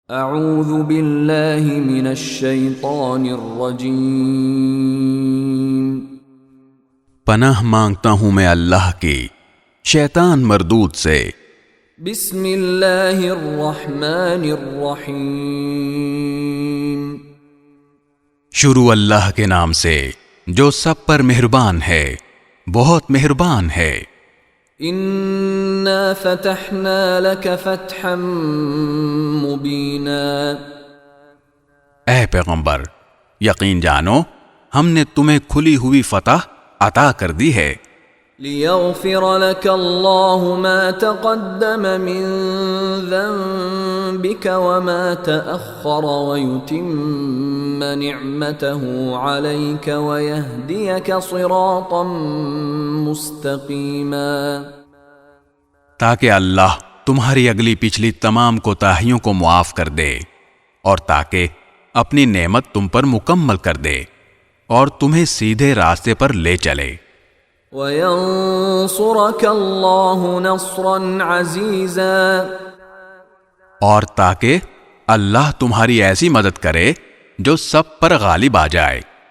اعوذ باللہ من الشیطان الرجیم، پناہ مانگتا ہوں میں اللہ کی شیطان مردود سے۔ بسم اللہ الرحمن الرحیم، شروع اللہ کے نام سے جو سب پر مہربان ہے، بہت مہربان ہے۔ انا فتحنا لك فتحا مبینا، اے پیغمبر یقین جانو ہم نے تمہیں کھلی ہوئی فتح عطا کر دی ہے، لیغفر لك اللہ ما تقدم من ذنبك وما تأخر ويتم نعمته عليك ويهديك صراطا مستقیما، تاکہ اللہ تمہاری اگلی پچھلی تمام کوتاہیوں کو معاف کر دے اور تاکہ اپنی نعمت تم پر مکمل کر دے اور تمہیں سیدھے راستے پر لے چلے، وَيَنصُرَكَ اللَّهُ نَصْرًا عَزِيزًا، اور تاکہ اللہ تمہاری ایسی مدد کرے جو سب پر غالب آ جائے۔